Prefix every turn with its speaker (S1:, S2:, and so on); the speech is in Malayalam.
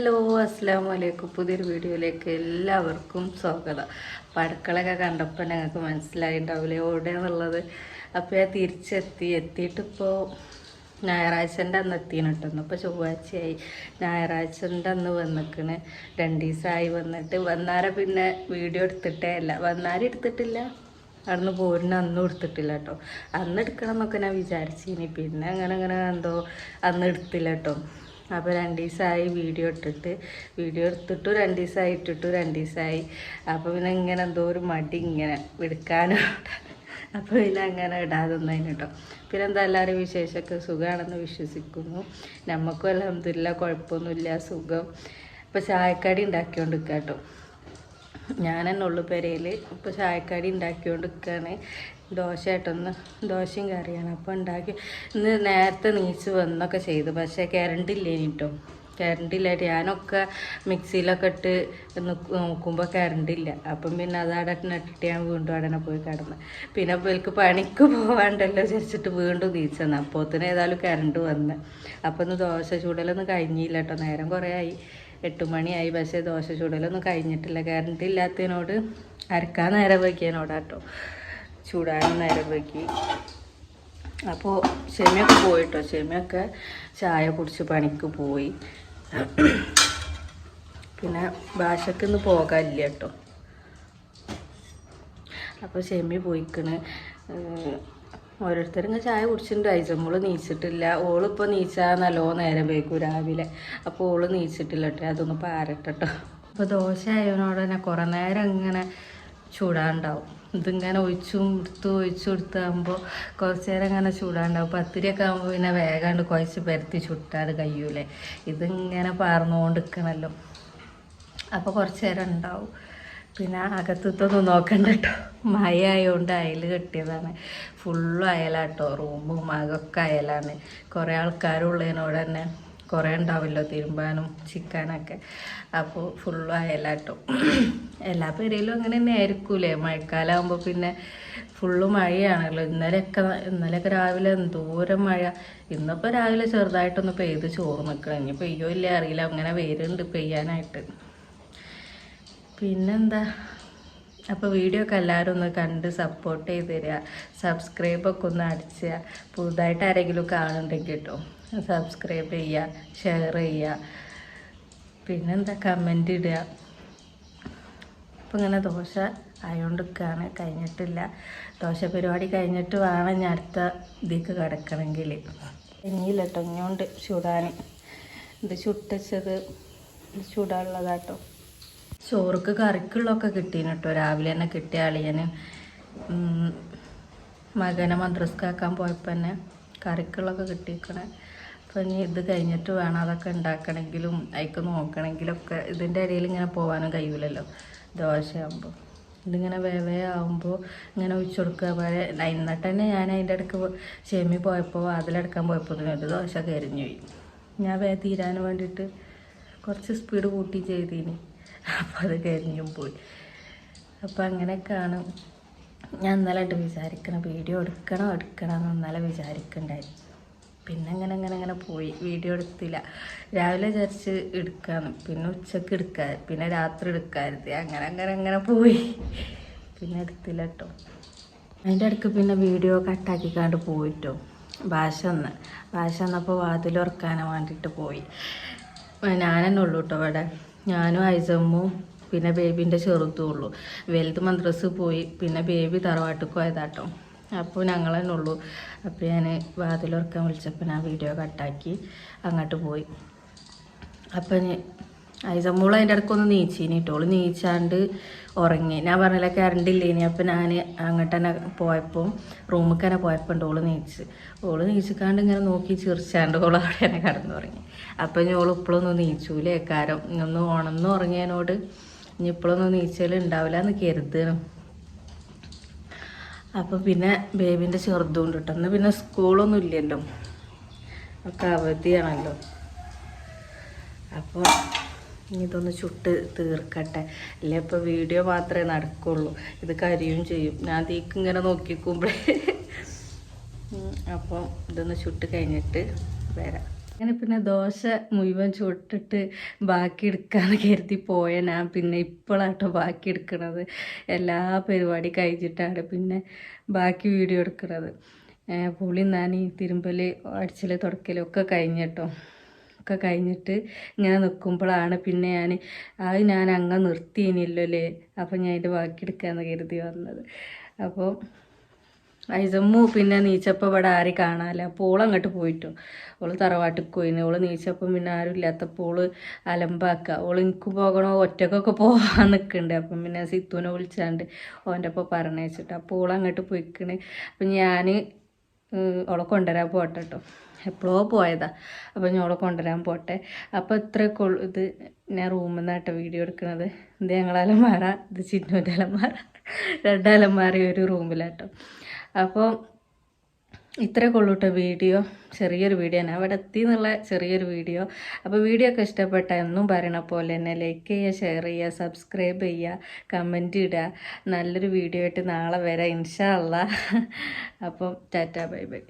S1: ഹലോ, അസ്സലാമു അലൈക്കും. പുതിയൊരു വീഡിയോയിലേക്ക് എല്ലാവർക്കും സ്വാഗതം. അപ്പം അടുക്കളയൊക്കെ കണ്ടപ്പോൾ ഞങ്ങൾക്ക് മനസ്സിലായിട്ടുണ്ടാവില്ലേ എവിടെയാണെന്നുള്ളത്. അപ്പോൾ ഞാൻ എത്തിയിട്ടിപ്പോൾ ഞായറാഴ്ചൻ്റെ അന്ന് എത്തിയാണ് കേട്ടോ. ഇപ്പോൾ ചൊവ്വാഴ്ചയായി. ഞായറാഴ്ചൻ്റെ അന്ന് വന്നിക്കണ്. 2 ദിവസമായി വന്നിട്ട്. വന്നാരെ പിന്നെ വീഡിയോ എടുത്തിട്ടേ അല്ല. വന്നാരും എടുത്തിട്ടില്ല, അവിടുന്ന് പോരിന് അന്നും എടുത്തിട്ടില്ല കേട്ടോ. അന്ന് എടുക്കണം എന്നൊക്കെ ഞാൻ വിചാരിച്ചിനി. പിന്നെ അങ്ങനെ എന്തോ അന്ന് എടുത്തില്ല കേട്ടോ. അപ്പോൾ 2 ദിവസമായി വീഡിയോ എടുത്തിട്ട് 2 ദിവസമായി 2 ദിവസമായി. അപ്പോൾ പിന്നെ ഇങ്ങനെ എന്തോ ഒരു മടി ഇങ്ങനെ എടുക്കാനും. അപ്പോൾ പിന്നെ അങ്ങനെ ഇടാതൊന്നതിന് കേട്ടോ. പിന്നെ എന്താ എല്ലാവരും വിശേഷമൊക്കെ സുഖമാണെന്ന് വിശ്വസിക്കുന്നു. നമുക്കും അൽഹംദുലില്ലാ കുഴപ്പമൊന്നുമില്ല, സുഖം. ഇപ്പോൾ ചായക്കടി ഉണ്ടാക്കിക്കൊണ്ട് നിൽക്കുക കേട്ടോ. ഞാൻ തന്നെ ഉള്ളു പെരയിൽ. ഇപ്പോൾ ചായക്കടി ഉണ്ടാക്കിക്കൊണ്ട് നിൽക്കുകയാണ്. ദോശയും കറിയാണ്. അപ്പോൾ ഉണ്ടാക്കി ഇന്ന് നേരത്തെ നീച്ച് വന്നൊക്കെ ചെയ്തു. പക്ഷേ കറണ്ടില്ലേനി കേട്ടോ. കറണ്ടില്ലായിട്ട് ഞാനൊക്കെ മിക്സിയിലൊക്കെ ഇട്ട് നോക്കുമ്പോൾ കറണ്ടില്ല. അപ്പം പിന്നെ അതവിടെ ഇട്ടിട്ട് ഞാൻ വീണ്ടും അവിടെ പോയി കിടന്ന്. പിന്നെ അപ്പോൾ എനിക്ക് പണിക്ക് പോകാണ്ടല്ലോ വിചാരിച്ചിട്ട് വീണ്ടും നീച്ചെന്ന്. അപ്പോഴത്തേന് ഏതായാലും കറണ്ട് വന്ന്. അപ്പോൾ ഇന്ന് ദോശ ചൂടലൊന്നും കഴിഞ്ഞില്ല കേട്ടോ. നേരം കുറേ ആയി, 8 മണിയായി. പക്ഷേ ദോശ ചൂടലൊന്നും കഴിഞ്ഞിട്ടില്ല. കറണ്ട് ഇല്ലാത്തതിനോട് അരക്കാൻ നേരം വയ്ക്കാനോടാട്ടോ, ചൂടാനും നേരം വയ്ക്കി. അപ്പോൾ ഷെമിയൊക്കെ പോയിട്ടോ. ഷെമിയൊക്കെ ചായ കുടിച്ച് പണിക്ക് പോയി. പിന്നെ ഭാഷയ്ക്ക് ഇന്ന് പോകാനില്ല കേട്ടോ. അപ്പോൾ ഷെമി പോയിക്കണ്. ഓരോരുത്തരും ചായ കുടിച്ചിട്ടുണ്ട്. ഐസമ്മോള് നീച്ചിട്ടില്ല. ഓളിപ്പോൾ നീച്ചാൽ നല്ലോ നേരം വയ്ക്കും രാവിലെ. അപ്പോൾ ഓള് നീച്ചിട്ടില്ല കേട്ടോ. അതൊന്ന് പാരട്ടോ. അപ്പോൾ ദോശ ആയതിനോട് തന്നെ കുറേ നേരം ഇങ്ങനെ ചൂടാണ്ടാവും. ഇതിങ്ങനെ ഒഴിച്ചും കൊടുത്താകുമ്പോൾ കുറച്ച് നേരം ഇങ്ങനെ ചൂടാണ്ടാവും. പത്തിരിയൊക്കെ ആകുമ്പോൾ പിന്നെ വേഗാണ്ട് കുഴച്ച് പരത്തി ചുട്ടാട് കഴിയൂലേ. ഇതിങ്ങനെ പാർന്നുകൊണ്ട് നിൽക്കണമല്ലോ. അപ്പോൾ കുറച്ച് നേരം ഉണ്ടാവും. പിന്നെ അകത്തൊന്നും നോക്കണ്ട കേട്ടോ. മഴ ആയതുകൊണ്ട് അയൽ കെട്ടിയതാണ്. ഫുള്ളും അയലാട്ടോ. റൂമും അകൊക്കെ അയലാണ്. കുറേ ആൾക്കാരുള്ളതിനോട് തന്നെ കുറേ ഉണ്ടാവില്ലോ തിരുമ്പാനും ചിക്കാനൊക്കെ. അപ്പോൾ ഫുള്ളും അയലാട്ടോ. എല്ലാ പേരയിലും അങ്ങനെ തന്നെ ആയിരിക്കൂലേ. മഴക്കാലമാകുമ്പോൾ പിന്നെ ഫുള്ള് മഴയാണല്ലോ. ഇന്നലെയൊക്കെ രാവിലെ എന്തോരം മഴ. ഇന്നിപ്പോൾ രാവിലെ ചെറുതായിട്ടൊന്ന് പെയ്ത് ചോറ് നിൽക്കണം. ഇനി പെയ്യോ ഇല്ല അറിയില്ല. അങ്ങനെ വരുന്നുണ്ട് പെയ്യാനായിട്ട്. പിന്നെന്താ, അപ്പോൾ വീഡിയോ ഒക്കെ എല്ലാവരും ഒന്ന് കണ്ട് സപ്പോർട്ട് ചെയ്ത് തരിക. സബ്സ്ക്രൈബൊക്കെ ഒന്ന് അടിച്ചുക. പുതുതായിട്ട് ആരെങ്കിലും കാണുന്നുണ്ടെങ്കിൽ കേട്ടോ സബ്സ്ക്രൈബ് ചെയ്യുക, ഷെയർ ചെയ്യുക, പിന്നെന്താ കമൻ്റ് ഇടുക. അപ്പോൾ ഇങ്ങനെ ദോശ ആയോണ്ടിരിക്കുകയാണ്, കഴിഞ്ഞിട്ടില്ല. ദോശ പരിപാടി കഴിഞ്ഞിട്ട് വേണം ഞാൻ അടുത്ത ഇതിലേക്ക് കിടക്കണമെങ്കിൽ. ഇനിയില്ല കേട്ടോ, ഇങ്ങോട്ട് ചൂടാൻ. ഇത് ചുട്ടച്ചത് ചൂടാനുള്ളതാട്ടോ. ചോറുക്ക് കറിക്കുള്ളതൊക്കെ കിട്ടീന് കേട്ടോ. രാവിലെ തന്നെ കിട്ടിയ അളിയന് മകനെ മദ്രസക്കാക്കാൻ പോയപ്പോൾ തന്നെ കറിക്കുള്ളതൊക്കെ കിട്ടിയിരിക്കണേ. അപ്പോൾ ഇനി ഇത് കഴിഞ്ഞിട്ട് വേണം അതൊക്കെ ഉണ്ടാക്കണമെങ്കിലും അതിക്ക് നോക്കണമെങ്കിലൊക്കെ. ഇതിൻ്റെ ഇടയിൽ ഇങ്ങനെ പോകാനും കഴിയൂലല്ലോ ദോശയാകുമ്പോൾ. ഇതിങ്ങനെ ആകുമ്പോൾ ഇങ്ങനെ ഒഴിച്ചു കൊടുക്കുക. പോലെ എന്നിട്ട് തന്നെ ഞാൻ അതിൻ്റെ ഇടയ്ക്ക് ഷെമി പോയപ്പോൾ അതിലെടുക്കാൻ പോയപ്പോൾ ഒരു ദോശ കരിഞ്ഞു പോയി. ഞാൻ തീരാൻ വേണ്ടിയിട്ട് കുറച്ച് സ്പീഡ് കൂട്ടി ചെയ്തീനി. അപ്പോൾ അത് കരിഞ്ഞും പോയി. അപ്പോൾ അങ്ങനെയൊക്കെയാണ് ഞാൻ ഇന്നലെ വിചാരിക്കണം. വീഡിയോ എടുക്കണം എന്ന് ഇന്നലെ വിചാരിക്കണ്ടായി. പിന്നെ അങ്ങനെ പോയി. വീഡിയോ എടുത്തില്ല. രാവിലെ വിചാരിച്ച് എടുക്കാമെന്ന്, പിന്നെ ഉച്ചക്ക് എടുക്കാൻ, പിന്നെ രാത്രി എടുക്കാറുണ്ട്. അങ്ങനെ പോയി. പിന്നെ എടുത്തില്ല കേട്ടോ. അതിൻ്റെ ഇടയ്ക്ക് പിന്നെ വീഡിയോ കട്ടാക്കിക്കാണ്ട് പോയിട്ടോ. ഭാഷ വന്നപ്പോൾ വാതിലുറക്കാനും വേണ്ടിയിട്ട് പോയി. ഞാൻ തന്നെ ഉള്ളൂ കേട്ടോ ഇവിടെ. ഞാനും ഐസമ്മും പിന്നെ ബേബീൻ്റെ ചെറുതും ഉള്ളൂ. വലുത് മദ്രസ് പോയി. പിന്നെ ബേബി തറവാട്ടിക്ക് പോയതാട്ടോ. അപ്പോൾ ഞങ്ങൾ തന്നെ ഉള്ളൂ. അപ്പോൾ ഞാൻ വാതിലുറക്കാൻ വിളിച്ചപ്പോൾ ഞാൻ വീഡിയോ കട്ടാക്കി അങ്ങോട്ട് പോയി. അപ്പം ഐസമ്മോൾ അതിൻ്റെ ഇടയ്ക്കൊന്ന് നീച്ചിനി കേട്ടോ. നീച്ചാണ്ട് ഉറങ്ങി. ഞാൻ പറഞ്ഞില്ല കറണ്ടില്ലേനി. അപ്പം ഞാൻ അങ്ങോട്ട് തന്നെ പോയപ്പോൾ റൂമിൽ തന്നെ പോയപ്പോൾ ഓള് നീച്ചിക്കാണ്ട് ഇങ്ങനെ നോക്കി ചിരിച്ചാണ്ട് അവിടെ തന്നെ കിടന്നുറങ്ങി. അപ്പം ഇനി ഓൾ ഇപ്പോഴൊന്നും നീച്ചൂലേ കാരം. ഒന്ന് ഉണർന്ന് ഉറങ്ങിയതിനോട് ഇനി ഇപ്പോഴൊന്നും നീച്ചൽ ഉണ്ടാവില്ല എന്ന് കരുതണം. അപ്പോൾ പിന്നെ ബേബീൻ്റെ ചെറുതും ഉണ്ട് കേട്ടോ. അന്ന് പിന്നെ സ്കൂളൊന്നും ഇല്ലല്ലോ, ഒക്കെ അവധിയാണല്ലോ. അപ്പോൾ ഇനി ഇതൊന്ന് ചുട്ട് തീർക്കട്ടെ. അല്ലേ ഇപ്പോൾ വീഡിയോ മാത്രമേ നടക്കുള്ളൂ. ഇത് കരിയും ചെയ്യും. ഞാൻ തീക്ക് ഇങ്ങനെ നോക്കിക്കുമ്പോഴേ. അപ്പോൾ ഇതൊന്ന് ചുട്ട് കഴിഞ്ഞിട്ട് വരാം. അങ്ങനെ പിന്നെ ദോശ മുഴുവൻ ചുട്ടിട്ട് ബാക്കി എടുക്കാന്ന് കരുതി പോയ ഞാൻ പിന്നെ ഇപ്പോഴാട്ടോ ബാക്കി എടുക്കണത്. എല്ലാ പരിപാടി കഴിഞ്ഞിട്ടാണ് പിന്നെ ബാക്കി വീഡിയോ എടുക്കുന്നത്. പുളി നാനി തിരുമ്പൽ അടിച്ചൽ തുടക്കലും ഒക്കെ കഴിഞ്ഞിട്ടോ. ഒക്കെ കഴിഞ്ഞിട്ട് ഇങ്ങനെ നിൽക്കുമ്പോഴാണ് പിന്നെ ഞാൻ അങ്ങ് നിർത്തിയില്ലല്ലേ. അപ്പം ഞാൻ അതിൻ്റെ ബാക്കി എടുക്കാമെന്ന് കരുതി വന്നത്. അപ്പോൾ ഐസമ്മു പിന്നെ നീച്ചപ്പോൾ ഇവിടെ ആരും കാണാനില്ല. അപ്പോൾ ഓൾ അങ്ങോട്ട് പോയിട്ടോ. ഓൾ തറവാട്ടിൽ പോയിന്. ഓൾ നീച്ചപ്പം പിന്നെ ആരും ഇല്ലാത്തപ്പോൾ ഓൾ അലമ്പാക്കുക. ഓൾ എനിക്ക് പോകണോ ഒറ്റക്കൊക്കെ പോകാൻ നിൽക്കുന്നുണ്ട്. അപ്പം പിന്നെ സിത്തുവിനെ വിളിച്ചാണ്ട് ഓൻ്റെ ഒപ്പം പറഞ്ഞയച്ചിട്ട് അപ്പോൾ ഓൾ അങ്ങോട്ട് പോയിക്കണ്. അപ്പം ഞാൻ ഓളെ കൊണ്ടുവരാൻ പോട്ടെ കേട്ടോ. എപ്പോഴോ പോയതാ. അപ്പോൾ ഞാൻ ഓളെ കൊണ്ടുവരാൻ പോട്ടെ. അപ്പോൾ ഇത്രയൊക്കെ ഇത് ഞാൻ റൂമിൽ നിന്നാട്ടോ വീഡിയോ എടുക്കുന്നത്. ഇത് ഞങ്ങളെ അലമാര, ഇത് ചിന്നുവിൻ്റെ അലമാര, 2 അലമാര ഒരു റൂമിലാട്ടോ. അപ്പോൾ ഇത്രയൊക്കെ ഉള്ളൂ കേട്ടോ വീഡിയോ. ചെറിയൊരു വീഡിയോ ഞാൻ അവിടെ എത്തി എന്നുള്ള ചെറിയൊരു വീഡിയോ. അപ്പോൾ വീഡിയോ ഒക്കെ ഇഷ്ടപ്പെട്ട എന്നും പറയണ പോലെ തന്നെ ലൈക്ക് ചെയ്യുക, ഷെയർ ചെയ്യുക, സബ്സ്ക്രൈബ് ചെയ്യുക, കമൻറ്റ് ഇടുക. നല്ലൊരു വീഡിയോ ആയിട്ട് നാളെ വരാം ഇൻഷാ അള്ളാ. അപ്പം ടാറ്റാ ബൈ ബൈ.